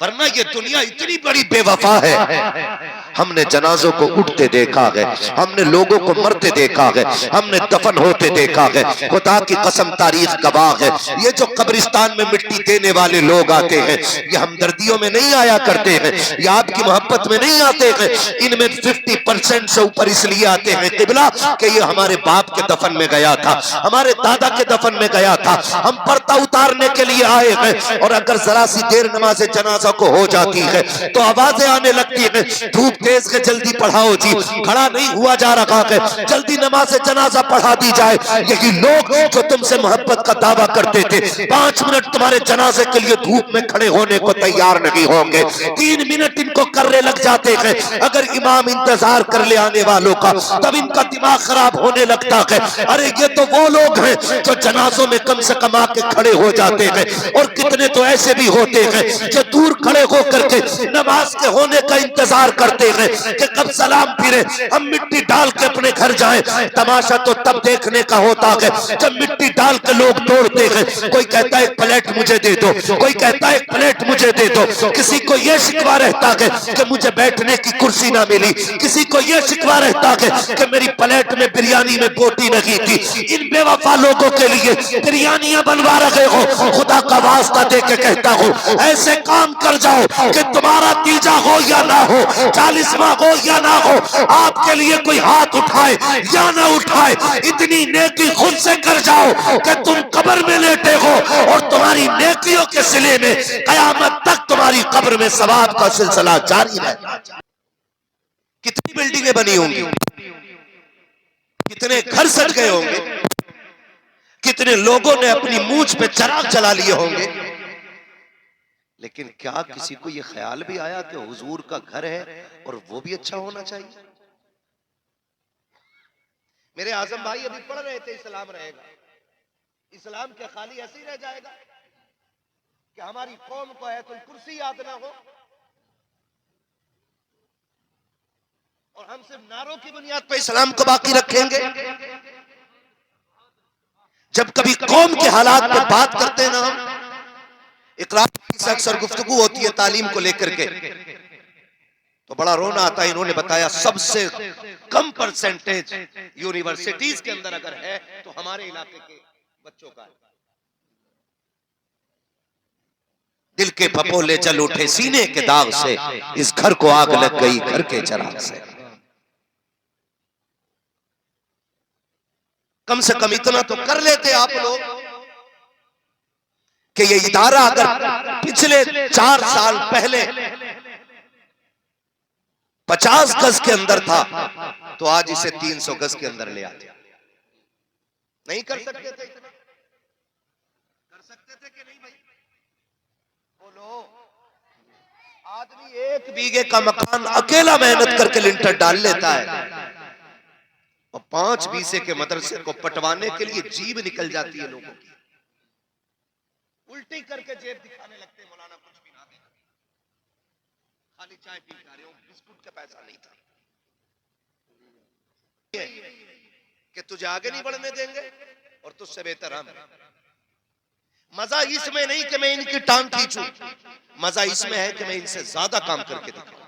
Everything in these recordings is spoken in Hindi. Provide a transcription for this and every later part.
वरना ये दुनिया इतनी बड़ी बेवफा है। हमने जनाजों को उठते देखा है, हमने लोगों को मरते देखा है, हमने दफन होते देखा है। खुदा की कसम तारीख गवाह है, ये जो कब्रिस्तान में मिट्टी देने वाले लोग आते हैं, ये हमदर्दियों में नहीं आया करते हैं, ये आपकी मोहब्बत में नहीं आते हैं। इनमें 50% से ऊपर इसलिए आते हैं किबला कि ये हमारे बाप के दफन में गया था, हमारे दादा के दफन में गया था, हम पर्दा उतारने के लिए आए हैं। और अगर जरा सी देर नमाज जनाजा को हो जाती है तो आवाजें आने लगती है, धूप तेज है जल्दी पढ़ाओ जी, खड़ा नहीं हुआ जा रहा है, जल्दी नमाज जनाजा पढ़ा दी जाए। यही लोग जो तुमसे मोहब्बत का दावा करते थे 5 मिनट तुम्हारे जनाजे के लिए धूप में खड़े होने को तैयार नहीं होंगे, 3 मिनट इनको करने लग जाते हैं। अगर इमाम इंतजार कर ले आने वालों का तब इनका दिमाग खराब होने लगता है। अरे ये तो वो लोग हैं जो जनाजों में कम से कम आके खड़े हो जाते हैं। और कितने तो ऐसे भी होते हैं जो दूर खड़े होकर के नमाज के होने का इंतजार करते हैं कि कब सलाम फिरे, हम मिट्टी डाल के अपने घर जाएं। तमाशा तो तब देखने का होता है जब मिट्टी डाल के लोग तोड़ते हैं। कोई कहता है एक प्लेट मुझे दे दो, कोई कहता है एक प्लेट मुझे दे दो। किसी को यह शिकवा रहता है कि मुझे बैठने की कुर्सी ना मिली, किसी को यह शिकवा रहता है कि मेरी प्लेट में बिरयानी में बोटी नहीं थी। इन बेवफा लोगों के लिए बिरयानियां बनवा रहे हो, खुदा का वास्ता दे के कहता हूं ऐसे काम कर जाओ कि तुम्हारा तीजा हो या ना हो, 40वां हो या ना हो, आपके लिए कोई हाथ उठाए या ना उठाए, इतनी नेकी खुद से कर जाओ कि तुम कब्र में लेटे हो और तुम्हारी नेकियों के सिले में कयामत तक तुम्हारी कब्र में सवाब का सिलसिला जारी रहेगा। कितनी बिल्डिंगें बनी होंगी, कितने घर सज गए होंगे, कितने लोगों ने अपनी मूंछ पे चराग जला लिए होंगे, लेकिन क्या किसी को यह ख्याल भी आया कि हुजूर का घर है और वो भी अच्छा होना चाहिए? मेरे आजम भाई अभी पढ़ रहे थे इस्लाम रहेगा, इस्लाम क्या खाली ऐसे ही रह जाएगा कि हमारी कौम को है तो कुर्सी याद ना हो और हम सिर्फ नारों की बुनियाद पर इस्लाम को बाकी रखेंगे? जब कभी कौम के हालात पर बात करते हैं ना हम, इकरार से अक्सर गुफ्तगू होती है तालीम को लेकर के, तो बड़ा रोना आता है। इन्होंने बताया सबसे कम परसेंटेज यूनिवर्सिटीज के अंदर अगर है तो हमारे इलाके के बच्चों का है। दिल के फपोले जल उठे सीने के दाग से, इस घर को आग लग गई घर के चराग से। कम से कम इतना तो कर लेते आप लोग कि ये इदारा अगर पिछले 4 साल पहले 50 गज के अंदर था तो आज इसे 300 गज के अंदर ले आते। नहीं कर सकते थे इतना? कर सकते थे कि नहीं भाई? बोलो। आदमी 1 बीघे का मकान अकेला मेहनत करके लिंटर डाल लेता है और 5 बीसे के मदरसे को पटवाने के लिए जीभ निकल जाती है लोगों की, उल्टी करके जेब दिखाने लगते हैं, मौलाना कुछ भी ना देना, खाली चाय पी रहे हो, बिस्कुट का पैसा नहीं था कि तुझे आगे नहीं बढ़ने देंगे और तुझसे बेहतर हम। मजा इसमें नहीं कि मैं इनकी टांग खींचूं, मजा इसमें है कि मैं इनसे ज्यादा काम करके दिखाऊं,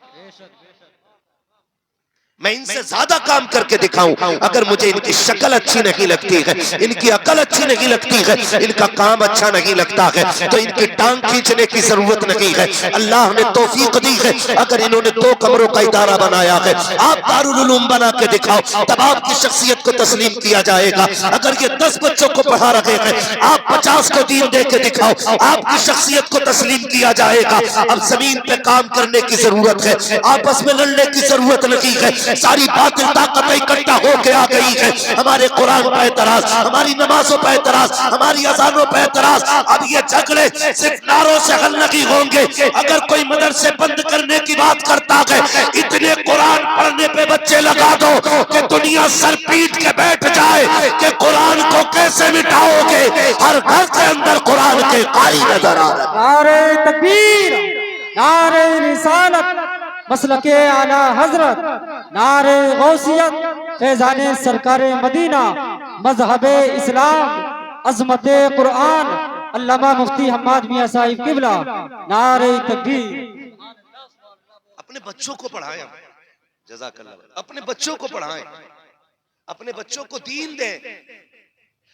मैं इनसे ज्यादा काम करके दिखाऊं। अगर मुझे इनकी शक्ल अच्छी नहीं लगती है, इनकी अकल अच्छी नहीं लगती है, इनका काम अच्छा नहीं लगता है, तो इनकी टांग खींचने की जरूरत नहीं है। अल्लाह ने तौफीक दी है, अगर इन्होंने 2 कमरों का इदारा बनाया है, आप दारुल उलूम बना के दिखाओ, तब आपकी शख्सियत को तस्लीम किया जाएगा। अगर ये 10 बच्चों को पढ़ा रहे हैं, आप 50 को दीन दे के दिखाओ, आपकी शख्सियत को तस्लीम किया जाएगा। अब जमीन पे काम करने की जरूरत है, आपस में लड़ने की जरूरत नहीं है। सारी बातिल ताकत इकट्ठा होके आ गई है। हमारे कुरान पर एतराज, हमारी नमाजों पर एतराज, हमारी अजानों पर एतराज। अब ये झगड़े सिर्फ नारों से हल नहीं होंगे। अगर कोई मदरसे बंद करने की बात करता है, इतने कुरान पढ़ने पे बच्चे लगा दो कि दुनिया सर पीट के बैठ जाए कि कुरान को कैसे मिटाओगे। हर घर के अंदर कुरान के कारी नजर आ रहे। नारे तकबीर, नारे रिसालत, मसलके आला हजरत, नारे गौसियत, फैजाने सरकारे मदीना, मजहबे इस्लाम, अजमते कुरान, अल्लामा मुफ्ती हम्माद मियां साहिब किबला। नारे तकबीर। अपने बच्चों को पढ़ाएं, जज़ाकल्लाह, अपने बच्चों को पढ़ाएं, अपने बच्चों को दीन दें,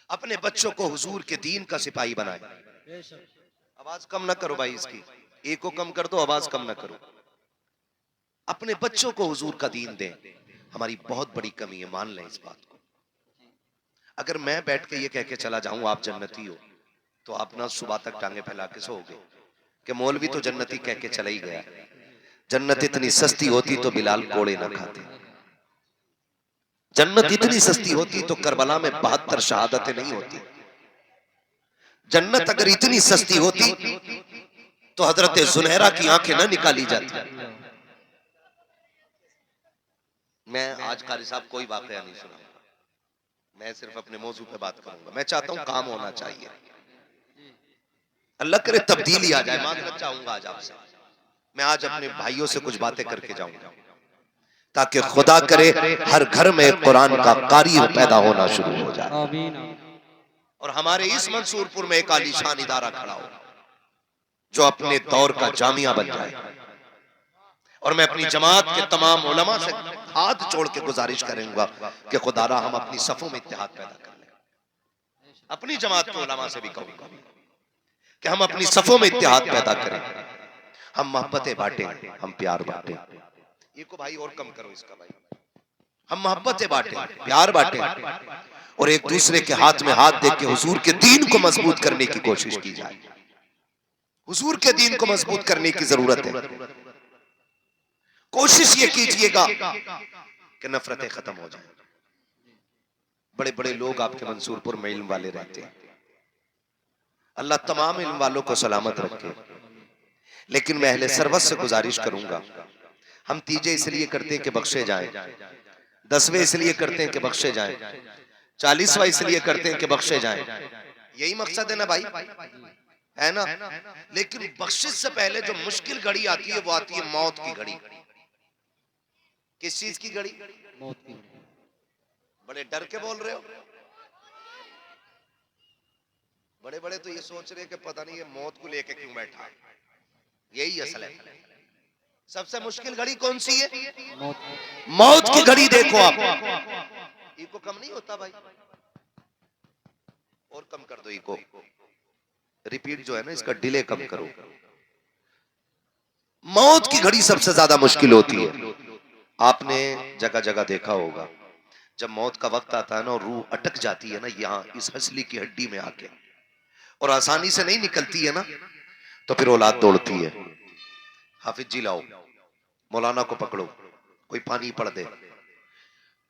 अपने बच्चों को हुजूर के दीन का सिपाही बनाएं। आवाज कम ना करो भाई, इसकी एक को कम कर दो, आवाज कम ना करो। अपने बच्चों को हुजूर का दीन दें। हमारी बहुत बड़ी कमी है, मान लें इस बात को। अगर मैं बैठ के ये कह के चला जाऊं आप जन्नती हो, तो आप ना सुबह तक टांगे फैला के सोओगे कि मौलवी तो जन्नती कह के चला ही गया। जन्नत इतनी सस्ती होती तो बिलाल कोड़े ना खाते। जन्नत इतनी सस्ती होती तो करबला में 72 शहादतें नहीं होती। जन्नत अगर इतनी सस्ती होती तो हजरत जुनैरा की आंखें ना निकाली जाती। मैं आज कारी साहब कोई वाकया नहीं सुनाऊंगा, मैं सिर्फ अपने मौजू पे बात करूंगा। मैं चाहता हूं काम होना चाहिए, अल्लाह करे तब्दीली आ जाए। मांगना चाहूंगा आज आपसे, मैं आज अपने भाइयों से कुछ बातें करके जाऊंगा ताकि खुदा करे हर घर में कुरान का कारी पैदा होना शुरू हो जाए और हमारे इस मंसूरपुर में एक आलीशान इदारा खड़ा हो जो अपने दौर का जामिया बन जाए। और मैं अपनी जमात के तमाम उलमा से हाथ जोड़ के गुजारिश करूंगा कि खुदारा हम अपनी सफों में इत्तेहाद पैदा कर लें। अपनी जमात के उलमा से भी कहूंगा कि हम अपनी सफों में इत्तेहाद पैदा करें, हम मोहब्बतें बांटें, हम प्यार बांटें। ये को भाई और कम करो इसका भाई। हम मोहब्बतें बांटें, प्यार बांटें और एक दूसरे के हाथ में हाथ दे के हुजूर के दीन को मजबूत करने की कोशिश की जाए। हुजूर के दीन को मजबूत करने की जरूरत है। कोशिश ये कीजिएगा कि नफरतें खत्म हो जाएं। बड़े बड़े लोग आपके मंसूरपुर में इल्म वाले रहते हैं, अल्लाह तमाम इल्म वालों को सलामत रखे। लेकिन मैं अहले सरवत से गुजारिश करूंगा, हम तीजे इसलिए करते हैं कि बख्शे जाएं, 10वें इसलिए करते हैं कि बख्शे जाएं, 40वां इसलिए करते हैं कि बख्शे जाएं। यही मकसद है ना भाई, है ना? लेकिन बख्शिश से पहले जो मुश्किल घड़ी आती है वो आती है मौत की घड़ी। किस चीज की घड़ी? मौत की। बड़े डर के बोल रहे हो, बड़े बड़े तो ये सोच रहे हैं कि पता नहीं ये मौत को लेके क्यों बैठा है। यही असल है। सबसे मुश्किल घड़ी कौन सी है? मौत की घड़ी। देखो आप, इको कम नहीं होता भाई, और कम कर दो इको, रिपीट जो है ना इसका डिले कम करो। मौत की घड़ी सबसे ज्यादा मुश्किल होती है। आपने जगह जगह देखा होगा जब मौत का वक्त आता है ना और रूह अटक जाती है ना यहाँ इस हंसली की हड्डी में आके, और आसानी से नहीं निकलती है ना, तो फिर औलाद दौड़ती है, हाफिज जी लाओ, मौलाना को पकड़ो, कोई पानी पढ़ दे।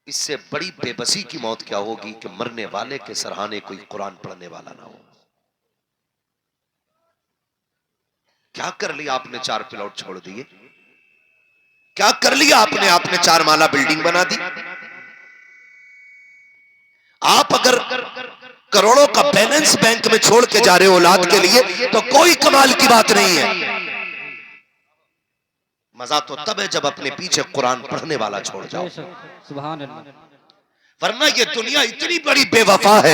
इससे बड़ी बेबसी की मौत क्या होगी कि मरने वाले के सराहने कोई कुरान पढ़ने वाला ना हो। क्या कर लिया आपने? 4 प्लॉट छोड़ दिए। क्या कर लिया आपने? आपने 4 माला बिल्डिंग बना दी। आप अगर करोड़ों का बैलेंस बैंक में छोड़ के जा रहे हो औलाद के लिए तो कोई कमाल की बात नहीं है। मजा तो तब है जब अपने पीछे कुरान पढ़ने वाला छोड़ जाओ, सुभान अल्लाह। वरना ये दुनिया इतनी बड़ी बेवफा है।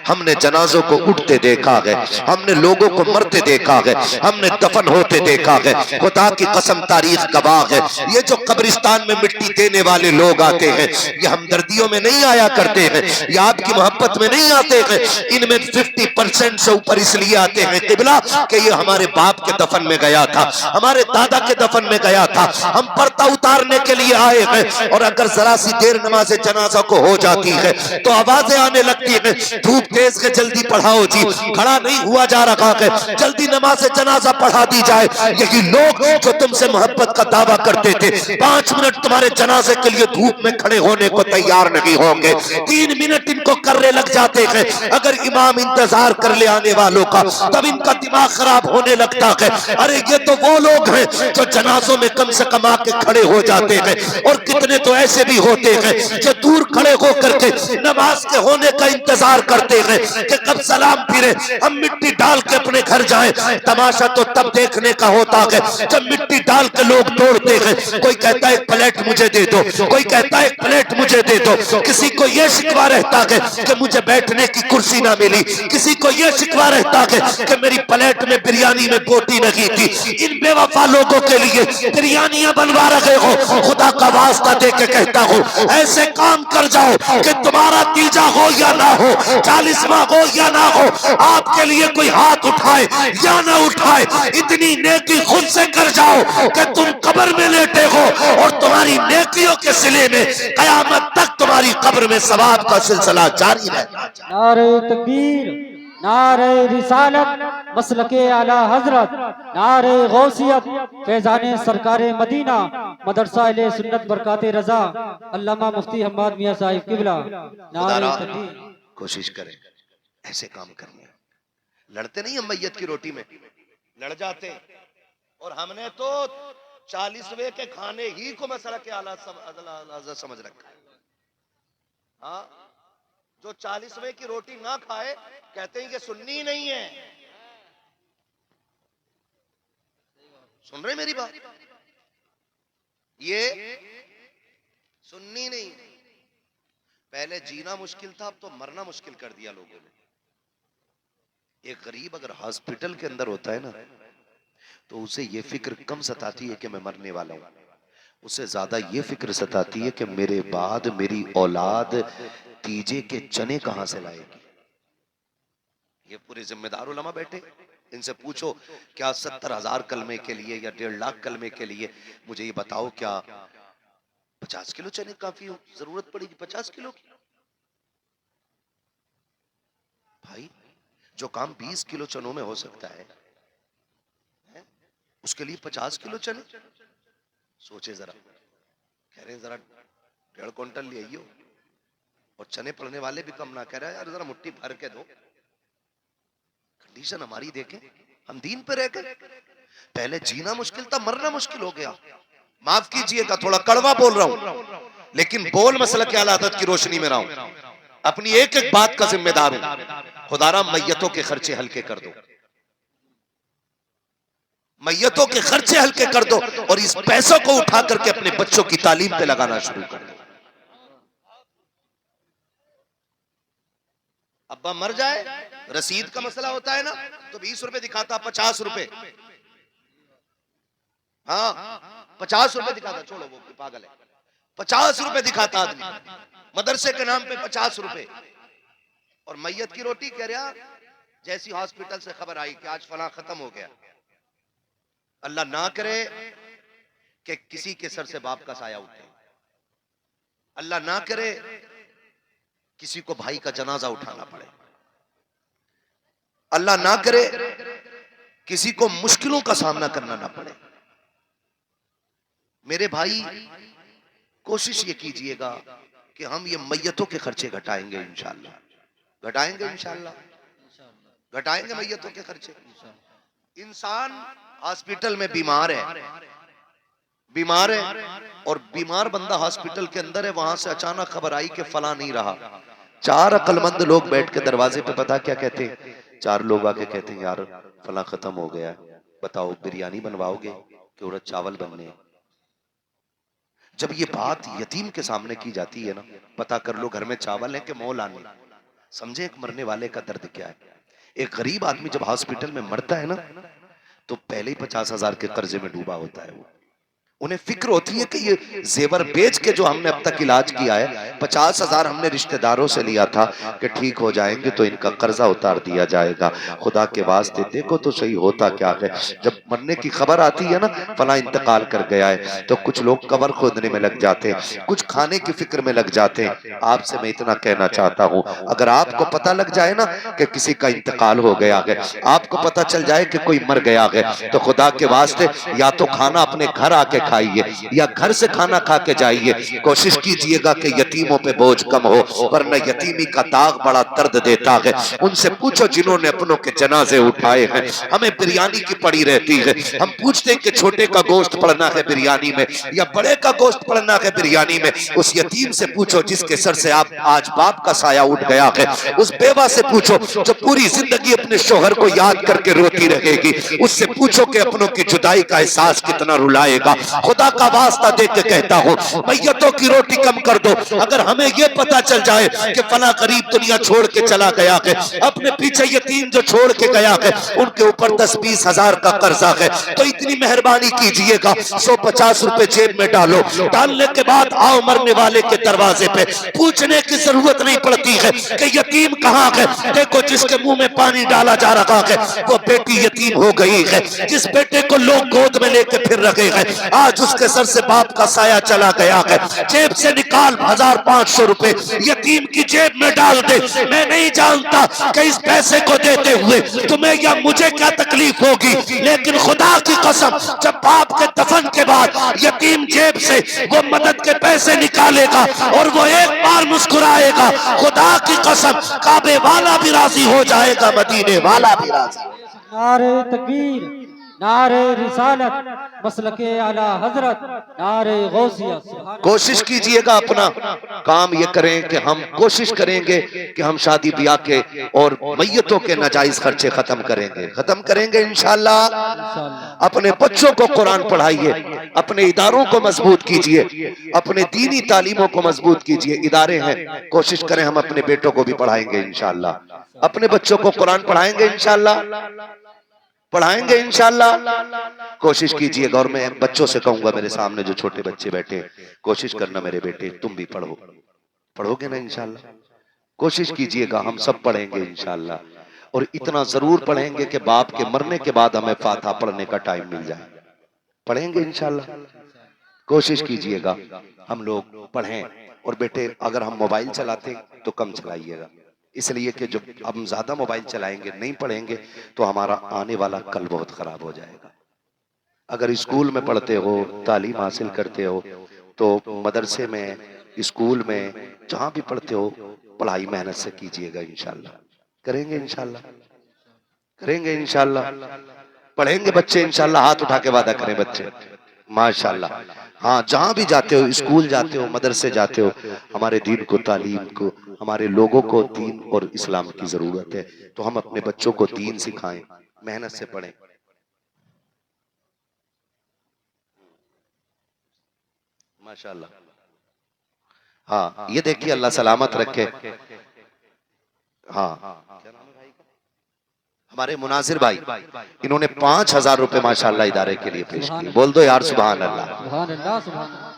हमने जनाजों को उठते देखा है, हमने लोगों को मरते देखा है, हमने दफन होते देखा है। खुदा की कसम तारीख गवाह है, ये जो कब्रिस्तान में मिट्टी देने वाले लोग आते हैं ये हमदर्दियों में नहीं आया करते हैं, ये आपकी मोहब्बत में नहीं आते हैं। इनमें 50% से ऊपर इसलिए आते हैं किबला कि ये हमारे बाप के दफन में गया था, हमारे दादा के दफन में गया था, हम पर्दा उतारने के लिए आए हैं। और अगर जरा सी देर नमाज जनाजा को हो जाती है तो आवाजें आने लगती है, धूप तेज है जल्दी पढ़ाओ जी, खड़ा नहीं हुआ जा रहा है, जल्दी नमाज जनाजा पढ़ा दी जाए। यही लोग जो तुमसे मोहब्बत का दावा करते थे 5 मिनट तुम्हारे जनाजे के लिए धूप में खड़े होने को तैयार नहीं होंगे, 3 मिनट इनको करने लग जाते हैं। अगर इमाम इंतजार कर ले आने वालों का तब इनका दिमाग खराब होने लगता है। अरे ये तो वो लोग हैं जो जनाजों में कम से कम आके खड़े हो जाते हैं, और कितने तो ऐसे भी होते हैं जो दूर खड़े होकर के नमाज के होने का इंतजार करते हैं कि कब सलाम फिरे, हम मिट्टी डाल के अपने घर जाएं। तमाशा तो तब देखने का होता है जब मिट्टी डाल के लोग तोड़ते हैं। कोई कहता है एक प्लेट मुझे दे दो, कोई कहता है एक प्लेट मुझे दे दो। किसी को यह शिकवा रहता है कि मुझे बैठने की कुर्सी ना मिली, किसी को यह शिकवा रहता है कि मेरी प्लेट में बिरयानी में बोटी नहीं थी। इन बेवफा लोगों के लिए बिरयानियां बनवा रहे हो। खुदा का वास्ता दे के कहता हूं, ऐसे काम कर जाओ कि तुम्हारा तीजा हो या ना हो, 40वां हो या ना हो, आपके लिए कोई हाथ उठाए या ना उठाए, इतनी नेकी खुद से कर जाओ कि तुम कब्र में लेटे हो और तुम्हारी नेकियों के सिले में कयामत तक तुम्हारी कब्र में सवाब का सिलसिला जारी है। नारे तकबीर, नारे रिसालत, मसलके आला हजरत, नारे गौसियत, फैजाने सरकारे मदीना, मदरसा अहले सुन्नत बरकाते रजा, अल्लामा मुफ्ती हम्माद मियां साहिब किबला। नारे तकबीर। कोशिश करें ऐसे काम करने। लड़ते नहीं हम मैयत की रोटी में, लड़ जाते हैं। और हमने तो 40वें के खाने ही को मसला के आला समझ रखा है। हाँ, जो 40वें की रोटी ना खाए कहते हैं कि सुन्नी नहीं है। सुन रहे मेरी बात? ये सुन्नी नहीं। पहले जीना मुश्किल था, अब तो मरना मुश्किल कर दिया लोगों ने। एक गरीब अगर हॉस्पिटल के अंदर होता है ना, तो उसे ये फिक्र कम सताती है कि मैं मरने वाला हूं, उसे ज्यादा ये फिक्र सताती है कि मेरे बाद मेरी औलाद तीजे के चने कहां से लाएगी। ये पूरे जिम्मेदार उलमा बैठे, इनसे पूछो क्या 70,000 कलमे के लिए या 1.5 लाख कलमे के लिए मुझे ये बताओ, क्या 50 किलो चने काफी हो, जरूरत पड़ेगी 50 किलो की? भाई जो काम 20 किलो चनों में हो सकता है, उसके लिए 50 किलो चने? सोचे जरा। कह रहे हैं जरा 1.5 क्विंटल ले आइयो, और चने पड़ने वाले भी कम ना कह रहे यार जरा मुट्ठी भर के दो। कंडीशन हमारी देखें, हम दीन पे रह गए। पहले जीना मुश्किल था, मरना मुश्किल हो गया। माफ कीजिएगा थोड़ा कड़वा बोल रहा हूं, लेकिन बोल मसला के आदत की रोशनी में रहा हूं, अपनी एक एक बात का जिम्मेदार हूं। खुदारा मैयतों के खर्चे हल्के कर दो, मैयतों के खर्चे हल्के कर दो, और इस पैसों को उठा करके अपने बच्चों की तालीम पे लगाना शुरू कर दो। अब्बा मर जाए, रसीद का मसला होता है ना, तो 20 रुपए दिखाता, 50 रुपए। हाँ 50 रुपए दिखाता, छोड़ो वो पागल है, 50 रुपए दिखाता आदमी मदरसे के नाम पे 50 रुपए। और मैयत की रोटी कह रहा, जैसी हॉस्पिटल से खबर आई कि आज फला खत्म हो गया, अल्लाह ना करे कि किसी के सर से बाप का साया उठे, अल्लाह ना करे किसी को भाई का जनाजा उठाना पड़े, अल्लाह ना करे किसी को मुश्किलों का सामना करना ना पड़े। मेरे भाई कोशिश ये कीजिएगा कि हम ये मैयतों के खर्चे घटाएंगे इंशाअल्लाह, घटाएंगे इंशाअल्लाह, घटाएंगे मैयतों के खर्चे। इंसान हॉस्पिटल में बीमार है और बीमार बंदा हॉस्पिटल के अंदर है, वहां से अचानक खबर आई कि फला नहीं रहा। 4 अक्लमंद लोग बैठ के दरवाजे पे पता क्या कहते हैं, 4 लोग आके कहते हैं यार फला खत्म हो गया, बताओ बिरयानी बनवाओगे कि उड़द चावल बनने हैं? जब ये बात यतीम के सामने की जाती है ना, पता कर लो घर में चावल है कि मोल आने, समझे एक मरने वाले का दर्द क्या है। एक गरीब आदमी जब हॉस्पिटल में मरता है ना, तो पहले ही 50,000 के कर्जे में डूबा होता है वो। उन्हें फिक्र होती है कि ये जेवर बेच के जो हमने अब तक इलाज किया है, 50,000 हमने रिश्तेदारों से लिया था कि ठीक हो जाएंगे तो इनका कर्जा उतार दिया जाएगा। खुदा के वास्ते देखो तो सही होता क्या है, जब मरने की खबर आती है ना फला इंतकाल कर गया है, तो कुछ लोग कब्र खोदने में लग जाते हैं, कुछ खाने की फिक्र में लग जाते हैं। आपसे मैं इतना कहना चाहता हूँ, अगर आपको पता लग जाए ना कि किसी का इंतकाल हो गया है, आपको पता चल जाए कि कोई मर गया है, तो खुदा के वास्ते या तो खाना अपने घर आके खाइए या घर से खाना खा के जाइए, कोशिश कीजिएगा कि यतीमों पे बोझ कम हो, वरना यतीमी का दाग बड़ा दर्द देता है। उनसे पूछो जिन्होंने अपनों के जनाजे उठाए हैं, हमें बिरयानी की पड़ी रहती है, हम पूछते हैं कि छोटे का गोश्त पड़ना है बिरयानी में या बड़े का गोश्त पड़ना है बिरयानी में। उस यतीम से पूछो जिसके सर से आप आज बाप का साया उठ गया है, उस बेवा से पूछो जो पूरी जिंदगी अपने शोहर को याद करके रोती रहेगी, उससे पूछो कि अपनों की जुदाई का एहसास कितना रुलाएगा। खुदा का वास्ता दे के कहता हूं, मैयतों की रोटी कम कर दो। अगर हमें यह पता चल जाए कि फला गरीब दुनिया छोड़ के चला गया है, अपने पीछे यतीम जो छोड़ के गया है उनके ऊपर 10-20 हजार का कर्जा है, तो इतनी मेहरबानी कीजिएगा 150 रुपए जेब में डालो। डालने के बाद आओ मरने वाले के दरवाजे पे, पूछने की जरूरत नहीं पड़ती है कि यतीम कहाँ है। देखो जिसके मुंह में पानी डाला जा रहा है वो बेटी यतीम हो गई है, जिस बेटे को लोग गोद में लेके फिर रखे हैं आज उसके सर से बाप का साया चला गया है। जेब से निकाल 1500 रुपए यतीम की जेब में डाल दे। मैं नहीं जानता कि इस पैसे को देते हुए तुम्हें या मुझे क्या तकलीफ होगी, लेकिन खुदा की कसम जब बाप के दफन के बाद यतीम जेब से वो मदद के पैसे निकालेगा और वो एक बार मुस्कुराएगा, खुदा की कसम काबे वाला भी राजी हो जाएगा, मदीने वाला भी राजी। नारे तकबीर, नारे रिसालत, मसलके आला हजरत, नारे गौसियत। कोशिश कीजिएगा अपना काम ये करें कि हम कोशिश करेंगे कि हम शादी ब्याह के और मैयतों के नाजायज खर्चे खत्म करेंगे इंशाल्लाह। अपने बच्चों को कुरान पढ़ाइए, अपने इदारों को मजबूत कीजिए, अपने दीनी तालीमों को मजबूत कीजिए। इदारे हैं, कोशिश करें हम अपने बेटों को भी पढ़ाएंगे इंशाल्लाह, अपने बच्चों को कुरान पढ़ाएंगे इंशाल्लाह। कोशिश कीजिएगा। और मैं बच्चों से कहूंगा, मेरे सामने जो छोटे बच्चे बैठे, कोशिश करना मेरे बेटे तुम भी पढ़ोगे ना इंशाल्लाह। कोशिश कीजिएगा, हम सब पढ़ेंगे इंशाल्लाह, और इतना जरूर पढ़ेंगे कि बाप के मरने के बाद हमें फातिहा पढ़ने का टाइम मिल जाए। पढ़ेंगे इंशाल्लाह। कोशिश कीजिएगा हम लोग पढ़ें। और बेटे अगर हम मोबाइल चलाते तो कम चलाइएगा, इसलिए कि जब हम ज्यादा मोबाइल चलाएंगे, नहीं पढ़ेंगे, तो हमारा आने वाला कल बहुत खराब हो जाएगा। अगर स्कूल में पढ़ते हो, तालीम हासिल करते हो, तो मदरसे में, स्कूल में, जहां भी पढ़ते हो, पढ़ाई मेहनत से कीजिएगा इंशाल्लाह। करेंगे इंशाल्लाह। पढ़ेंगे बच्चे इंशाल्लाह। हाथ उठा के वादा करें बच्चे, माशाल्लाह। हाँ, जहां भी जाते हो, स्कूल जाते हो, मदरसे जाते हो, हमारे दीन को, तालीम को, हमारे लोगों को दीन और इस्लाम की जरूरत है, तो हम अपने बच्चों को दीन सिखाएं, मेहनत से पढ़ें। माशाल्लाह। हाँ, ये देखिए, अल्लाह सलामत रखे। हाँ, हमारे मुनाजिर भाई, इन्होंने 5000 रुपए माशाल्लाह इदारे के लिए पेश किए। बोल दो यार सुभान अल्लाह।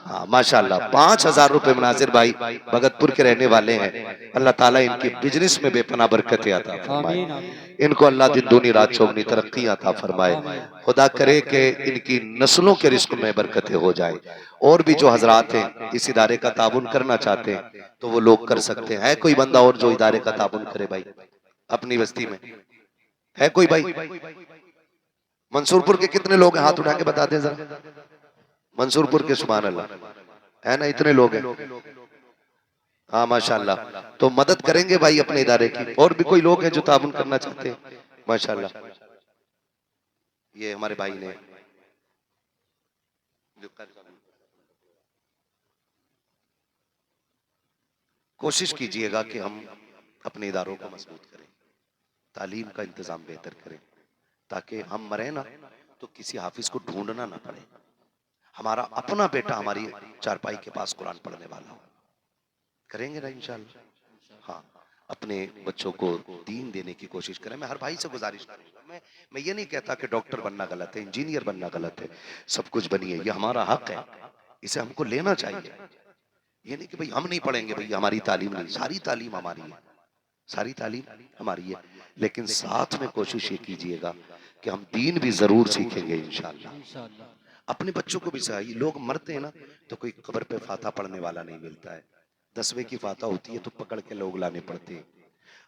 हाँ माशाल्लाह, 5000 रुपए मुनाजिर भाई भगतपुर के रहने वाले हैं। अल्लाह ताला इनकी बिजनेस में बेपना बरकतें अता फरमाए, इनको अल्लाह दिन दूनी रात चौगनी तरक्की अता फरमाए। खुदा करे कि इनकी नस्लों के रिस्क में बरकतें हो जाए। और भी जो हजरात हैं इस इदारे का ताबुन करना चाहते हैं तो वो लोग कर सकते हैं। है कोई बंदा और जो इदारे का ताबुन करे भाई अपनी बस्ती में? है कोई भाई? मंसूरपुर के कितने लोग हैं? हाथ उठा के बता दें जरा। मंसूरपुर के सुभान अल्लाह, है ना, इतने लोग हैं। हाँ माशाल्लाह, तो मदद करेंगे भाई अपने इदारे की। और भी कोई लोग हैं जो ताबुन करना चाहते हैं? माशाल्लाह, ये हमारे भाई ने कोशिश कीजिएगा कि हम अपने इदारों को मजबूत करें, तालीम का इंतजाम बेहतर करें, ताकि हम मरे ना तो किसी हाफिज को ढूंढना ना पड़े, हमारा अपना बेटा हमारी चारपाई के पास कुरान पढ़ने वाला हो। करेंगे ना इंशाल्लाह। हाँ, अपने बच्चों को दीन देने की कोशिश करें। मैं हर भाई से गुजारिश करूंगा, मैं ये नहीं कहता कि डॉक्टर बनना गलत है, इंजीनियर बनना गलत है, सब कुछ बनिए, ये हमारा हक है, इसे हमको लेना चाहिए। ये नहीं कि भाई हम नहीं पढ़ेंगे, भाई हमारी तालीम नहीं, सारी तालीम हमारी है, सारी तालीम हमारी है, लेकिन साथ में कोशिश ये कीजिएगा कि हम दीन भी जरूर सीखेंगे इंशाल्लाह। अपने बच्चों को भी सही, लोग मरते हैं ना तो कोई कब्र पे फातिहा पढ़ने वाला नहीं मिलता है, 10वें की फातिहा होती है तो पकड़ के लोग लाने पड़ते हैं।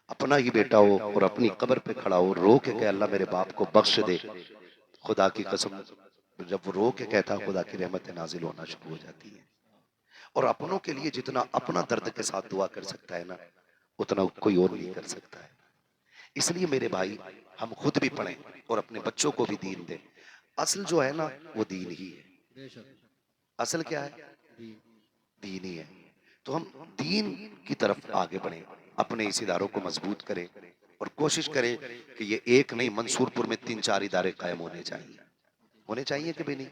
अपना ही बेटा हो और अपनी कब्र पे खड़ा हो, रो के कहे अल्लाह मेरे बाप को बख्श दे, खुदा की कसम तो जब वो रो के कहता खुदा की रहमत नाजिल होना शुरू हो जाती है। और अपनों के लिए जितना अपना दर्द के साथ दुआ कर सकता है ना, उतना कोई और नहीं कर सकता है। इसलिए मेरे भाई, हम खुद भी पढ़ें और अपने बच्चों को भी दीन दें। असल जो है ना, वो दीन ही है। असल क्या है? दीन ही है। तो हम दीन की तरफ आगे बढ़ें, अपने इस इदारों को मजबूत करें और कोशिश करें कि ये एक नहीं, मंसूरपुर में 3-4 इदारे कायम होने चाहिए कि भी नहीं,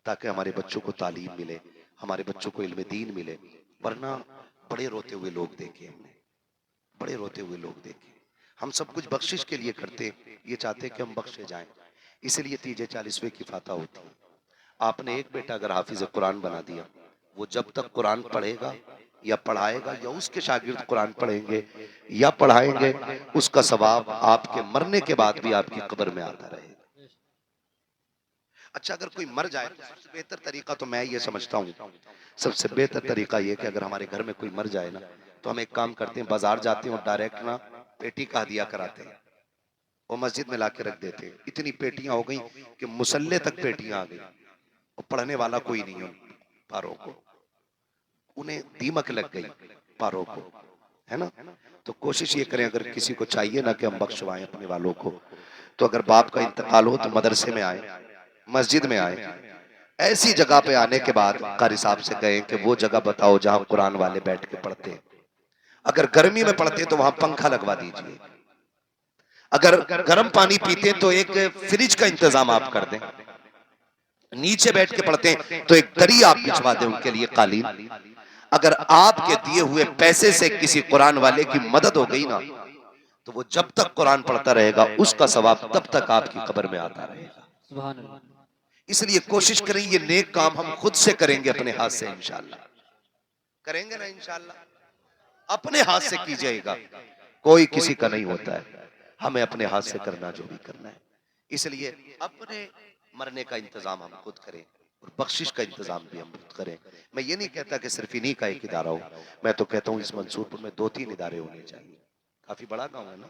ताकि हमारे बच्चों को तालीम मिले, हमारे बच्चों को इल्म दीन मिले। वरना बड़े रोते हुए लोग देखे हमने, बड़े रोते हुए लोग देखे। हम सब कुछ बख्शिश के लिए करते, ये चाहते कि हम बख्शे जाएं, इसलिए 30-40वें की फाता होती है। आपने एक बेटा अगर हाफिज कुरान बना दिया, वो जब तक कुरान पढ़ेगा या पढ़ाएगा या उसके शागिर्द कुरान पढ़ेंगे या पढ़ाएंगे, उसका सवाब आपके मरने के बाद भी आपकी कब्र में आता रहेगा। अच्छा, अगर कोई मर जाए तो सबसे बेहतर तरीका तो मैं ये समझता हूँ, सबसे बेहतर तरीका ये कि अगर हमारे घर में कोई मर जाए ना, तो हम एक काम करते हैं, बाजार जाते हैं और डायरेक्ट ना पेटी का हदिया कराते हैं और मस्जिद में लाके रख देते हैं। इतनी पेटियां हो गई कि मुसल्ले तक पेटियां आ गई और पढ़ने वाला कोई नहीं है। पारों को, उन्हें दीमक लग गई पारों को, है ना। तो कोशिश ये करें, अगर किसी को चाहिए ना कि हम बख्शवाएं अपने वालों को, तो अगर बाप का इंतकाल हो तो मदरसे में आए, मस्जिद में आए। ऐसी जगह पे आने के बाद कारी साहब से कहें कि वो जगह बताओ जहां कुरान वाले बैठ के पढ़ते हैं। अगर गर्मी में पढ़ते तो वहां पंखा लगवा दीजिए। अगर गर्म पानी पीते तो एक फ्रिज का इंतजाम आप कर दें। नीचे बैठ के पढ़ते हैं तो एक दरी आप बिछवा दें उनके लिए, कालीन। अगर आपके दिए हुए पैसे से किसी कुरान वाले की मदद हो गई ना, तो वो जब तक कुरान पढ़ता रहेगा उसका सवाब तब तक आपकी कब्र में आता रहेगा। सुभान अल्लाह। इसलिए कोशिश करें ये नेक काम हम खुद से करेंगे, अपने हाथ से इंशाअल्लाह करेंगे ना, इंशाअल्लाह अपने हाथ से कीजिएगा। कोई किसी का नहीं होता है, हमें अपने हाथ से करना जो भी करना है। इसलिए अपने मरने का इंतजाम हम खुद करें और बख्शिश का इंतजाम भी हम खुद करें। मैं ये नहीं कहता कि सिर्फ इन्हीं का एक इदारा हो, मैं तो कहता हूँ इस मंसूरपुर में 2-3 इदारे होने चाहिए। काफी बड़ा गांव है ना,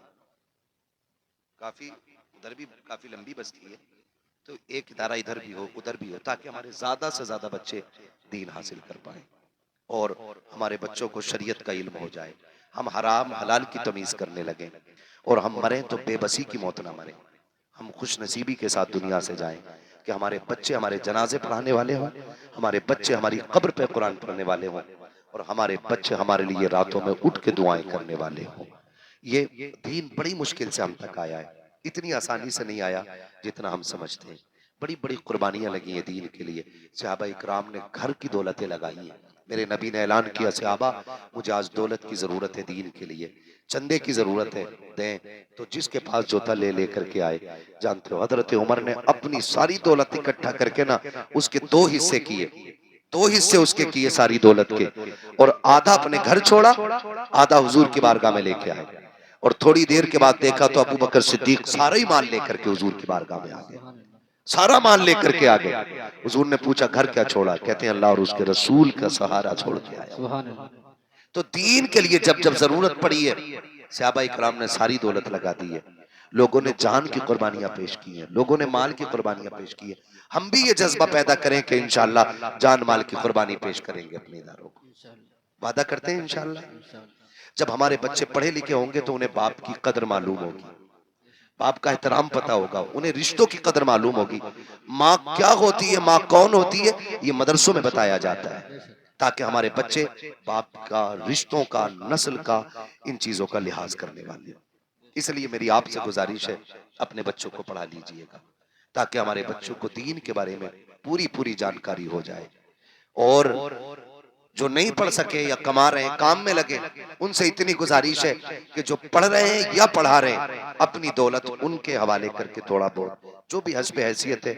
काफी उधर भी काफी लंबी बस्ती है, तो एक इदारा इधर भी हो उधर भी हो, ताकि हमारे ज्यादा से ज्यादा बच्चे दीन हासिल कर पाए और हमारे बच्चों को शरीयत का इल्म हो जाए, हम हराम हलाल की तमीज करने लगे और हम मरें तो बेबसी की मौत ना मरें, हम खुश नसीबी के साथ दुनिया से जाएं कि हमारे बच्चे हमारे जनाजे पढ़ाने वाले हों, हमारे बच्चे हमारी कब्र पे कुरान पढ़ने वाले हों और हमारे बच्चे हमारे लिए रातों में उठ के दुआएं करने वाले हों। ये दीन बड़ी मुश्किल से हम तक आया है, इतनी आसानी से नहीं आया जितना हम समझते हैं। बड़ी बड़ी कुर्बानियां लगी हैं दीन के लिए। सहाबा इकराम ने घर की दौलतें लगाई हैं। मेरे नबी ने ऐलान किया, सहाबा मुझे आज दौलत की जरूरत है, दीन के लिए चंदे की जरूरत है, दें। तो जिसके पास जो था ले लेकर के आए। जानते हो हजरत उमर ने अपनी सारी दौलत इकट्ठा करके ना उसके 2 हिस्से किए, 2 हिस्से उसके किए सारी दौलत के, और आधा अपने घर छोड़ा, आधा हुजूर की बारगाह में लेके आए। और थोड़ी देर के बाद देखा तो अबू बकर सिद्दीक सारा ही माल लेकर के हुजूर की बारगाह में आ गए, सारा माल लेकर के आ गए। हुजूर ने पूछा घर क्या छोड़ा? कहते हैं अल्लाह और उसके रसूल का सहारा छोड़ के आया। सुभान अल्लाह। तो दीन के लिए जब जब जरूरत पड़ी है, सहाबा इकराम ने सारी दौलत लगा दी है। लोगों ने जान की कुर्बानियां पेश की हैं, लोगों ने माल की कुर्बानियां पेश की है। हम भी ये जज्बा पैदा करें कि इंशाअल्लाह जान माल की कुर्बानी पेश करेंगे अपने इदारों को, वादा करते हैं इंशाअल्लाह। जब हमारे बच्चे पढ़े लिखे होंगे तो उन्हें बाप की कदर मालूम होगी, बाप का एहतराम पता होगा, उन्हें रिश्तों की कदर मालूम होगी। माँ क्या होती है, माँ कौन होती है, ये मदरसों में बताया जाता है, ताकि हमारे बच्चे बाप का, रिश्तों का, नस्ल का, इन चीजों का लिहाज करने वाले हो। इसलिए मेरी आपसे गुजारिश है, अपने बच्चों को पढ़ा लीजिएगा ताकि हमारे बच्चों को दीन के बारे में पूरी पूरी जानकारी हो जाए। और जो नहीं पढ़ सके या कमा रहे हैं, काम में लगे, उनसे इतनी गुजारिश है कि जो पढ़ रहे हैं या पढ़ा रहे हैं, अपनी दौलत उनके हवाले करके थोड़ा बहुत जो भी हस्ब हैसियत है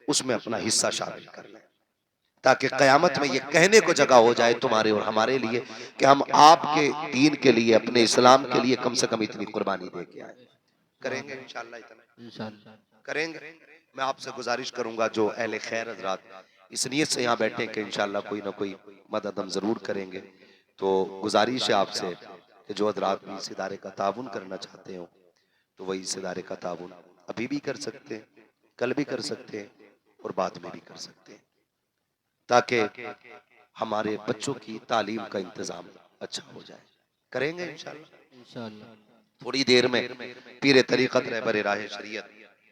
उसमें अपना हिस्सा शामिल कर लें, ताकि कयामत में ये कहने को जगह हो जाए तुम्हारे और हमारे लिए कि हम आपके दीन के लिए, अपने इस्लाम के लिए कम से कम इतनी कुर्बानी दे के आए। करेंगे इंशाअल्लाह, इतना इंशाअल्लाह। करेंगे। मैं आपसे गुजारिश करूंगा जो अहले खैर हजरात इस नियत से यहाँ बैठे कि इंशाअल्लाह कोई ना कोई मदद हम जरूर करेंगे, तो गुजारिश है आपसे कि जो हजरात भी इस इदारे का ताउन करना चाहते हो तो वही इस इदारे का ताउन अभी भी कर सकते हैं, कल भी कर सकते हैं और बाद में भी कर सकते हैं, ताकि हमारे बच्चों की तालीम का इंतजाम अच्छा हो जाए। करेंगे इंशाअल्लाह। इंशाअल्लाह। थोड़ी देर में पीरे तरीक़त रहबर राह शरीयत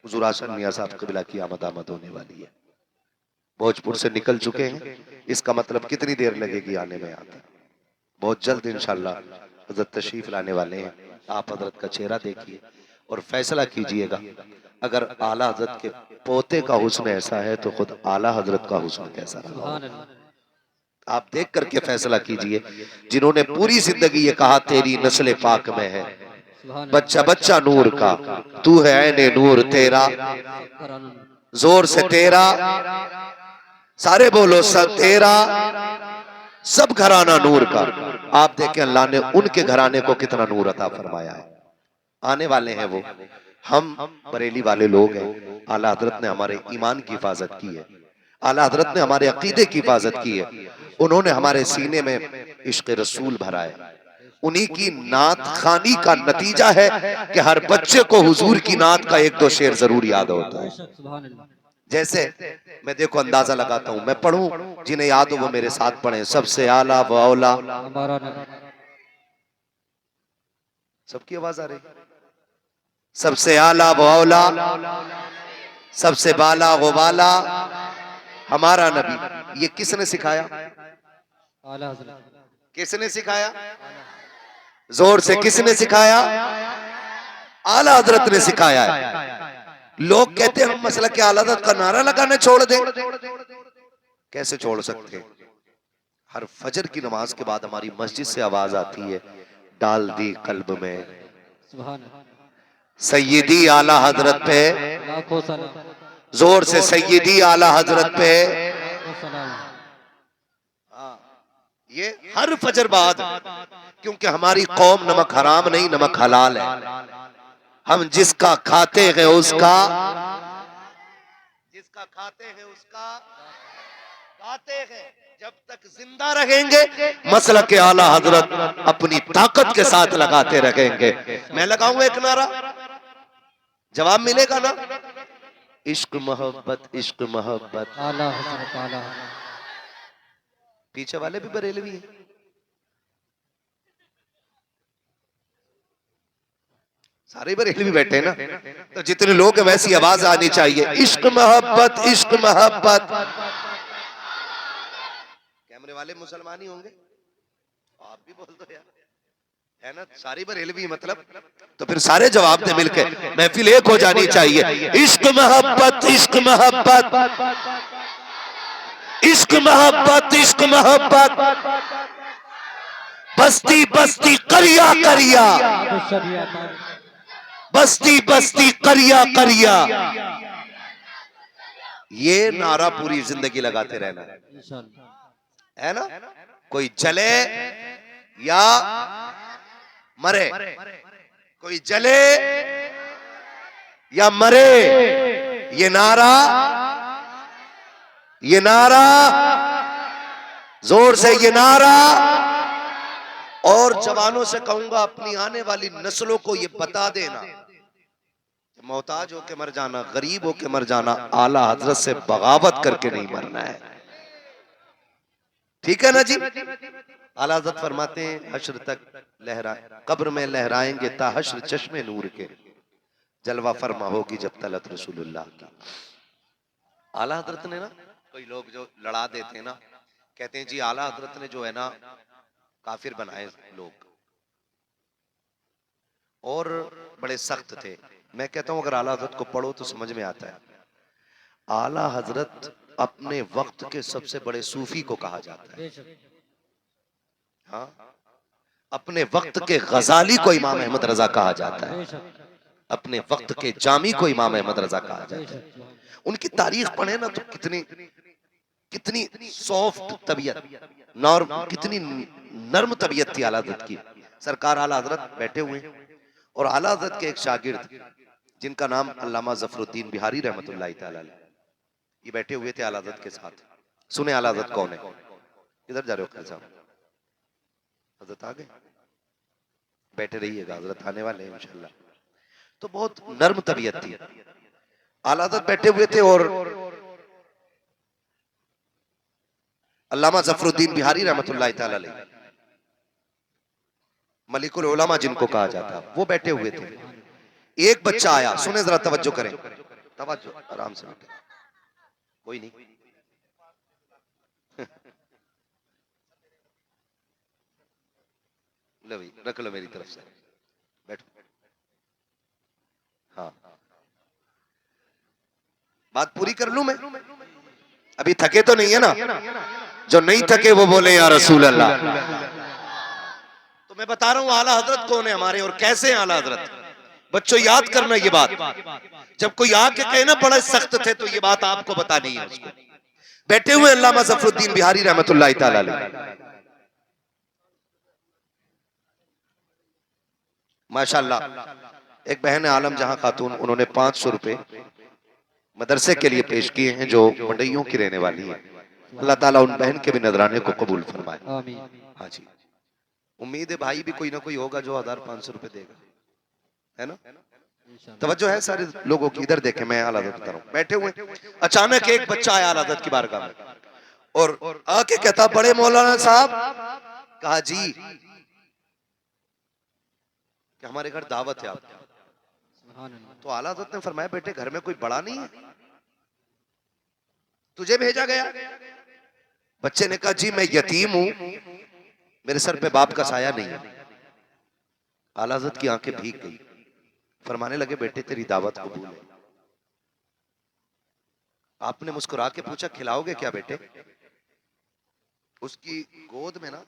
हुज़ूर हसन मियां साहब क़िबला की आमद होने वाली है। भोजपुर से निकल चुके हैं, इसका मतलब कितनी देर लगेगी आने में यहाँ तक। बहुत जल्द इंशाअल्लाह हज़रत तशरीफ लाने वाले हैं। आप हज़रत का चेहरा देखिए और फैसला कीजिएगा। अगर आला हज़रत के पोते का हुस्न ऐसा है तो खुद आला हज़रत का हुस्न कैसा रहा होगा। सुभान अल्लाह। आप देख करके फैसला कीजिए। जिन्होंने पूरी जिंदगी ये कहा तेरी नस्ल पाक में है, सुभान बच्चा अल्लाह। बच्चा नूर का, तू है ऐने नूर तेरा, जोर से तेरा, सारे बोलो सब तेरा, सब घराना नूर का। आप देखें अल्लाह ने उनके घराने को कितना नूर अता फरमाया है। आने वाले हैं वो। हम बरेली वाले लोग हैं। आला हजरत ने हमारे ईमान की हिफाजत की है, आला हजरत ने हमारे अकीदे की हिफाजत की है। उन्होंने हमारे सीने में इश्क रसूल भरा है। उन्हीं की नात खानी का नतीजा है कि हर बच्चे को हुजूर की नात का एक दो शेर जरूर याद होता है। सुभान अल्लाह। जैसे मैं देखो अंदाजा लगाता हूं, मैं पढ़ूं, जिन्हें याद हो वो मेरे साथ पढ़ें। सबसे आला व औला, हमारा नबी। सबकी आवाज आ रही। सबसे आला व औला, सबसे बाला व वाला, हमारा नबी। ये किसने सिखाया? आला हज़रत। किसने सिखाया? जोर से किसने सिखाया? आला हजरत ने सिखाया है। लोग कहते हैं हम मसला के आला हजरत का नारा लगाने छोड़ दें। कैसे छोड़ सकते हैं? हर फजर की नमाज के बाद हमारी मस्जिद से आवाज आती है, डाल दी कल्ब में सुभान अल्लाह। सैयदी आला हजरत पे, लाखों सलाम। जोर से सैयदी आला हजरत पे। लाखों सलाम। ये हर फजर बाद, क्योंकि हमारी कौम नमक हराम नहीं नमक हलाल है। हम जिसका खाते हैं उसका, जिसका खाते हैं उसका गाते हैं। जब तक जिंदा रहेंगे मसला के आला हजरत अपनी ताकत के साथ लगाते रहेंगे। मैं लगाऊंगा एक नारा, जवाब मिलेगा ना? इश्क मोहब्बत, इश्क मोहब्बत। आला हज़रत, आला हज़रत। पीछे वाले भी बरेलवी हैं। सारे बरेलवी बैठे हैं ना, तो जितने लोग हैं वैसी आवाज आनी चाहिए, इश्क मोहब्बत, इश्क मोहब्बत। कैमरे वाले मुसलमान ही होंगे, आप भी बोल दो यार, है ना? सारी बरेलवी मतलब, तो फिर सारे जवाब दे मिलके, महफिल एक हो जानी चाहिए। इश्क मोहब्बत, इश्क मोहब्बत, इश्क मोहब्बत, इश्क मोहब्बत। बस्ती बस्ती करिया करिया, बस्ती बस्ती करिया करिया। ये नारा पूरी जिंदगी लगाते रहना है ना? कोई जले या मरे, कोई जले या मरे, ये नारा, ये नारा, जोर से ये नारा। और जवानों से कहूंगा अपनी आने वाली नस्लों को ये बता देना, मोहताज होके मर जाना, गरीब होके मर जाना, आला हजरत से बगावत करके नहीं मरना है। ठीक है ना जी? आला हजरत फरमाते हैं हश्र तक लहरा, कब्र में लहराएंगे ता हश्र चश्मे नूर के, जलवा फरमा होगी जब तलत रसूलुल्लाह की। आला हजरत ने ना, कोई लोग जो लड़ा देते हैं ना, कहते हैं जी आला हजरत ने जो है ना काफिर बनाए लोग और बड़े सख्त थे। मैं कहता हूं अगर आला हजरत को पढ़ो तो समझ में आता है। आला हजरत अपने वक्त के सबसे बड़े सूफी को कहा जाता है। हाँ, अपने वक्त के गजाली को इमाम अहमद रजा कहा जाता है, अपने वक्त के जामी को इमाम अहमद रजा कहा जाता है। उनकी तारीख पढ़े ना तो कितनी कितनी सॉफ्ट तबीयत, नॉर्म, कितनी नर्म तबीयत थी आला हजरत की। सरकार आला हजरत बैठे हुए और आला हजरत के एक शागिर्द जिनका नाम अल्लामा जफरुद्दीन बिहारी रहमतुल्लाह तआला अलैह, ये बैठे हुए थे आला हजरत के साथ। सुने आला हजरत कौन है? किधर जा रहे हो खान साहब? हजरत आ गए, बैठे रहिएगा, हजरत आने वाले हैं इंशाल्लाह। तो बहुत नर्म तबीयत थी। आला हजरत बैठे हुए थे और अल्लामा जफरुद्दीन बिहारी रहमतुल्लाह ताला अलैह, मलिकुल उलमा जिनको कहा जाता, वो बैठे हुए थे। एक बच्चा आया, सुने जरा, तवज्जो करें, तवज्जो, आराम से बैठे, कोई नहीं। लो भाई, रख लो मेरी तरफ से, बैठो। हाँ, बात पूरी कर लूं मैं, अभी थके तो नहीं है ना? जो नहीं थके वो बोले या रसूल अल्लाह। तो मैं बता रहा हूं आला हजरत कौन है हमारे और कैसे हैं आला हजरत। बच्चों याद करना ये बात, जब कोई आके कहे ना बड़ा सख्त थे, तो ये बात आपको बतानी है उसको। बैठे हुए अल्लामा जफरुद्दीन बिहारी रहमतुल्लाह ताला अलैह, माशाअल्लाह। एक बहन आलम जहां खातून, उन्होंने 500 रुपए मदरसे के लिए पेश किए हैं, जो मंडइयों की रहने वाली है। अल्लाह ताला उन बहन के भी नजराने को कबूल फरमाए। हाँ जी, उम्मीद है भाई भी कोई ना कोई होगा जो 1500 रुपए देगा, है ना? तवज्जो है सारे लोगों की, इधर देखें, मैं आला हज़रत बता रहा हूं। बैठे हुए, अचानक एक बच्चा आया आला हज़रत की बारगाह में और आके कहता, बड़े मौलाना साहब। कहा जी कि हमारे घर दावत है आपकी। तो आला हज़रत ने फरमाया, बेटे घर में कोई बड़ा नहीं है, तुझे भेजा गया। बच्चे ने कहा, जी मैं यतीम हूं, मेरे सर पे बाप का साया नहीं है। आला हज़रत की आंखें भीग गई, फरमाने लगे, बेटे तेरी दावत कबूल है। आपने मुस्कुरा के पूछा, खिलाओगे क्या बेटे? उसकी गोद में ना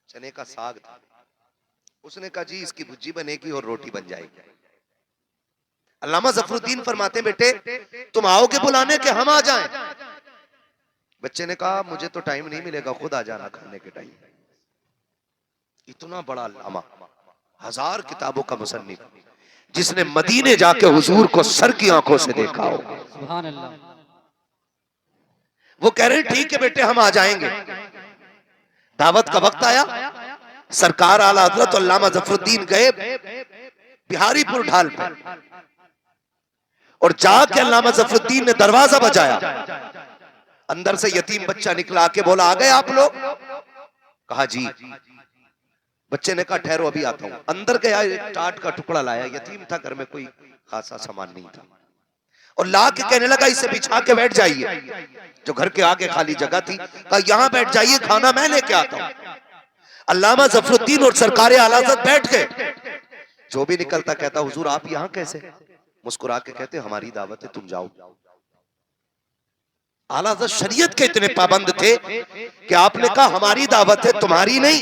चने का साग था। उसने कहा, जी इसकी भुज्जी बनेगी और रोटी बन जाएगी। अल्लामा जफरुद्दीन फरमाते, बेटे तुम आओगे बुलाने के हम आ जाएं? बच्चे ने कहा, मुझे तो टाइम नहीं मिलेगा, खुद आ जाना खाने के टाइम। इतना बड़ा अल्लामा, 1000 किताबों का मुसन्निफ, जिसने मदीने जाके हुजूर को सर की आंखों से देखा हो। सुभान अल्लाह। वो कह रहे हैं, ठीक है बेटे हम आ जाएंगे। दावत का वक्त आया, सरकार आला हज़रत अल्लामा जफरुद्दीन गए बिहारीपुर ढाल पर, और जाके अल्लामा जफरुद्दीन ने दरवाजा बजाया। अंदर से यतीम बच्चा निकला, आके बोला, आ गए आप लोग? कहा जी। बच्चे ने कहा, ठहरो अभी आता हूं। अंदर गया, एक टाट का टुकड़ा लाया, यतीम था, घर में कोई खासा सामान नहीं था, और ला के कहने लगा, इसे बिछा के बैठ जाइए। जो घर के आगे खाली जगह थी, कहा यहां बैठ जाइए, खाना मैं लेके आता हूं। अल्लामा जफरुद्दीन और सरकारे आला हज़रत बैठ गए। जो भी निकलता कहता, हुजूर आप यहां कैसे? मुस्कुरा के कहते, हमारी दावत है, तुम जाओ। आला हज़रत शरीयत के इतने पाबंद थे कि आपने कहा, हमारी दावत है, तुम्हारी नहीं।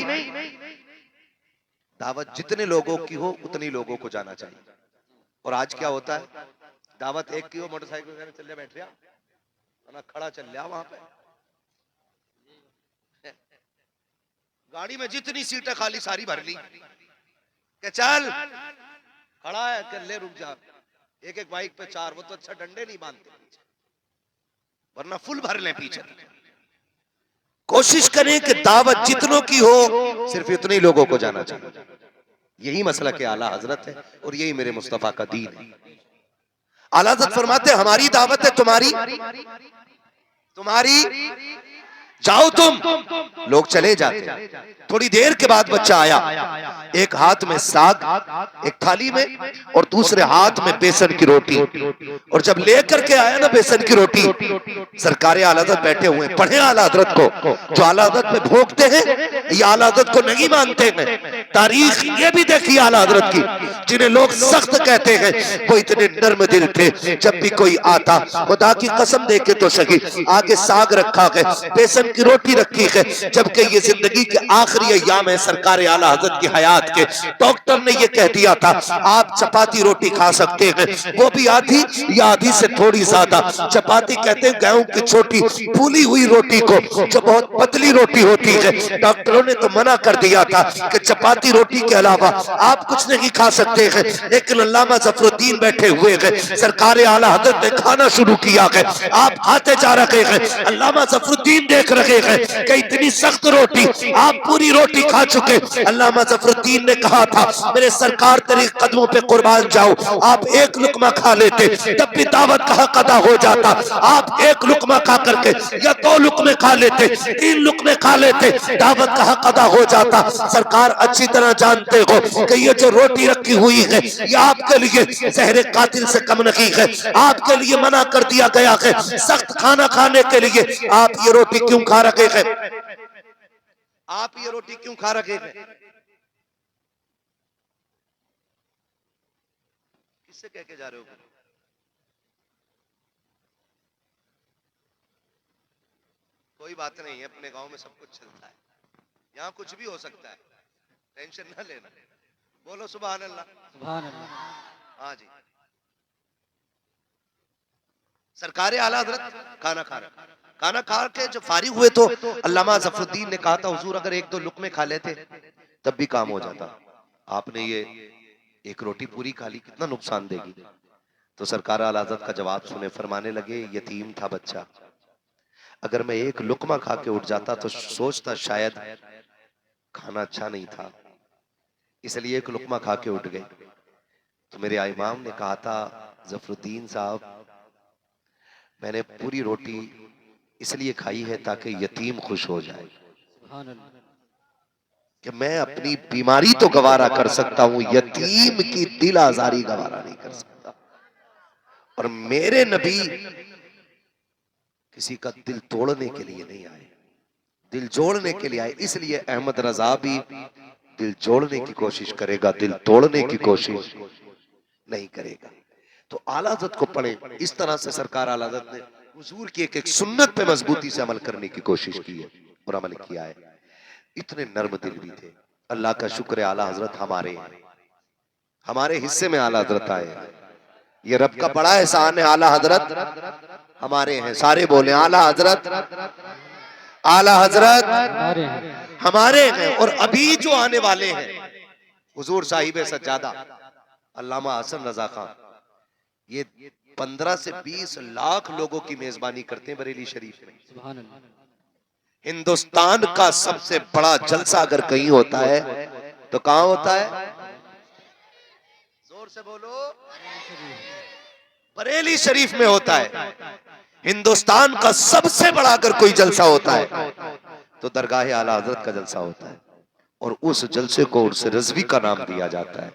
दावत जितने लोगों की हो उतनी लोगों को जाना चाहिए। और आज क्या होता है, दावत एक की हो, मोटरसाइकिल में चल बैठ रहा ना, खड़ा चल रहा वहां पे, गाड़ी में जितनी सीटें खाली सारी भर ली, के चल खड़ा है, कर ले रुक जा। एक एक बाइक पे 4, वो तो अच्छा डंडे नहीं बांधते, वरना फुल भर ले पीछे। कोशिश करें कि दावत जितनों की हो सिर्फ इतने लोगों को जाना चाहिए। यही मसला के आला हजरत है और यही मेरे मुस्तफा का दीन है। आला हजरत फरमाते, हमारी दावत है, तुम्हारी जाओ तुम। लोग चले जाते। थोड़ी देर के बाद बच्चा आया, एक हाथ में साग, एक थाली में, और दूसरे हाथ में बेसन की रोटी। और जब लेकर के आया ना बेसन की रोटी, सरकारे आला हज़रत बैठे हुए, पढ़े आला हज़रत को, जो आला हज़रत में भोगते हैं या आला हज़रत को नहीं मानते हैं। तारीख ये भी देखी आला हज़रत की, जिन्हें लोग सख्त कहते हैं, वो इतने नर्म दिल थे। जब भी कोई आता, खुदा की कसम दे के तो सही, आगे साग रखा है, बेसन की रोटी रखी है, जबकि ये जिंदगी के आखिरी अय्याम है सरकार आला हज़रत की हयात के। डॉक्टर ने ये कह दिया था, आप चपाती रोटी खा सकते हैं, वो भी आधी या आधी से थोड़ी ज्यादा। चपाती कहते हैं गेहूं की छोटी फूली हुई रोटी को, जो बहुत पतली रोटी होती है। डॉक्टरों ने तो मना कर दिया था कि चपाती रोटी के अलावा आप कुछ नहीं खा सकते हैं, लेकिन अल्लामा जफरुद्दीन बैठे हुए हैं, सरकार आला हज़रत ने खाना शुरू किया है, आप खाते जा रहे हैं। अल्लामा जफरुद्दीन देख रहे रहे हैं कि इतनी सख्त रोटी, आप पूरी रोटी खा चुके। अल्लामा ज़फरुद्दीन ने कहा था मेरे सरकार तेरे कदमों पे कुर्बान जाओ, आप एक लुकमा खा लेते तब भी दावत का हक अदा हो जाता। आप एक लुकमा खा करके या दो लुकमे खा लेते, तीन लुकमे खा लेते, दावत का हक अदा हो जाता। सरकार अच्छी तरह जानते हो कि ये जो रोटी रखी हुई है ये आपके लिए जहर कातिल से कम नहीं है। आपके लिए मना कर दिया गया है सख्त खाना खाने के लिए। आप ये रोटी क्यों खा रहे हैं? आप ये रोटी क्यों खा रहे हैं? किससे कह के जा रहे हो? कोई बात नहीं है, अपने गांव में सब कुछ चलता है, यहाँ कुछ भी हो सकता है, टेंशन ना लेना। बोलो सुभान अल्लाह। सुभान अल्लाह। हाँ जी, सरकार आला हज़रत खाना खा रहे, खाना खा के जब फारिग हुए तो अल्लामा ज़फरुद्दीन ने कहा था हुजूर अगर एक दो लुकमे खा लेते तब भी काम हो जाता, आपने ये एक रोटी पूरी खा ली, कितना नुकसान देगी। तो सरकार आला हज़रत का जवाब सुने, फरमाने लगे यतीम था बच्चा, अगर मैं एक लुकमा खा के उठ जाता तो सोचता शायद खाना अच्छा नहीं था, इसलिए एक लुकमा खा के उठ गए। तो मेरे इमाम ने कहा था ज़फरुद्दीन साहब मैंने पूरी रोटी इसलिए खाई है ताकि यतीम खुश हो जाए, सुभान अल्लाह। कि मैं अपनी बीमारी तो गवारा कर सकता हूं, यतीम की दिल आजारी गवारा नहीं कर सकता। और मेरे नबी किसी का दिल तोड़ने के लिए नहीं आए, दिल जोड़ने के लिए आए। इसलिए अहमद रजा भी दिल जोड़ने की कोशिश करेगा, दिल तोड़ने की कोशिश नहीं करेगा। तो आला हज़रत को पढ़े, इस तरह से सरकार आला हज़रत ने हुजूर की एक एक सुन्नत पे मजबूती से अमल करने की कोशिश की है और अमल किया है। इतने नर्म दिल भी थे। अल्लाह का शुक्र है आला हज़रत हमारे हैं, हमारे हिस्से में आला हज़रत आए हैं। ये रब का बड़ा एहसान है, आला हज़रत हमारे हैं। सारे बोले आला हज़रत, आला हज़रत हमारे हैं। हमारे हैं। और अभी जो आने वाले हैं हुजूर साहिब सज्जादा अल्लामा हसन रजा खान, ये 15 से 20 लाख लोगों की मेजबानी करते हैं बरेली शरीफ में। सुभान अल्लाह। हिंदुस्तान का सबसे बड़ा जलसा अगर कहीं होता है तो कहां होता है? जोर से बोलो। बरेली शरीफ में होता है। हिंदुस्तान का सबसे बड़ा अगर कोई जलसा होता है तो दरगाह आला हज़रत का जलसा होता है। और उस जलसे को उर्स रिज़वी का नाम दिया जाता है।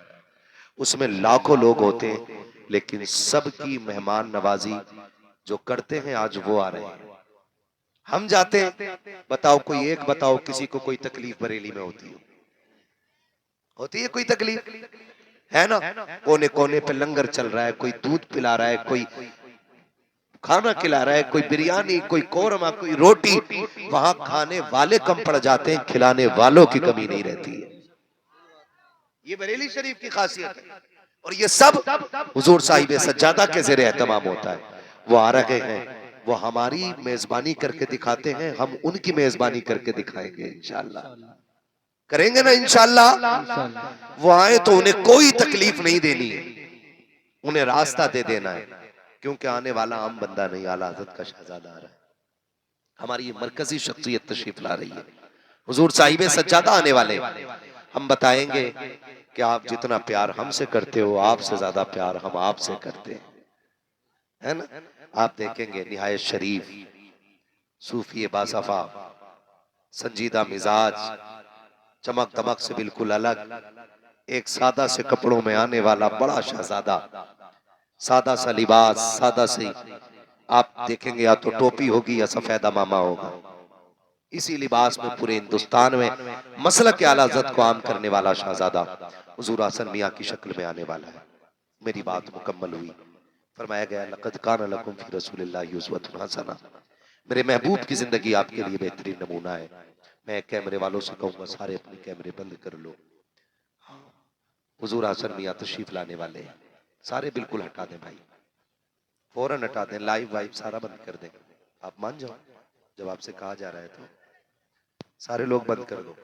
उसमें लाखों लोग होते हैं, लेकिन सबकी मेहमान नवाजी जो करते हैं आज वो आ रहे हैं। हम जाते हैं, बताओ कोई एक बताओ किसी को कोई तकलीफ बरेली में होती है? होती है कोई तकलीफ? है ना? कोने कोने पे लंगर चल रहा है, कोई दूध पिला रहा है, कोई खाना खिला रहा है, कोई बिरयानी, कोई कोरमा, कोई रोटी। वहां खाने वाले कम पड़ जाते हैं, खिलाने वालों की कमी नहीं रहती है। ये बरेली शरीफ की खासियत है। और ये सब हुजूर साहिब सज्जादा के ज़ेरे एहतमाम होता है। वो आ रहे हैं, वो हमारी मेजबानी करके दिखाते हैं, हम उनकी मेजबानी करके दिखाएंगे इंशाअल्लाह। करेंगे ना इंशाअल्लाह। इंशाअल्लाह। वो आए तो उन्हें कोई तकलीफ नहीं देनी है, उन्हें रास्ता दे देना है, क्योंकि आने वाला आम बंदा नहीं, आला हज़रत का शहजादा आ रहा है। हमारी ये मरकजी शख्सियत तशरीफ ला रही है। हुजूर साहिब सज्जादा आने वाले, हम बताएंगे कि आप जितना प्यार हमसे करते हो, आपसे ज्यादा प्यार हम आपसे करते हैं, है ना? आप देखेंगे निहायत शरीफ, सूफी बासफा, संजीदा मिजाज, चमक दमक से बिल्कुल अलग, एक सादा से कपड़ों में आने वाला बड़ा शहजादा, सादा सा लिबास, सादा सी आप देखेंगे या तो टोपी होगी या सफेदा मामा होगा। इसी लिबास में पूरे हिंदुस्तान में मसलक के आला हज़रत को आम करने वाला शहजादा हुजूर हसन मियां की शक्ल में आने वाला है। मेरी बात मुकम्मल हुई। फरमाया गया लक़द कान लकुम फ़ी रसूलिल्लाहि उस्वतुन हसना, मेरे महबूब की जिंदगी आपके लिए बेहतरीन नमूना है। मैं कैमरे वालों से कहूंगा सारे अपने कैमरे बंद कर लो। हुजूर हसन मियां तशरीफ लाने वाले हैं, सारे बिल्कुल हटा दें भाई, फौरन हटा दें, लाइव वाइव सारा बंद कर दें। आप मान जाओ जब आपसे कहा जा रहा है तो सारे लोग बंद कर दो।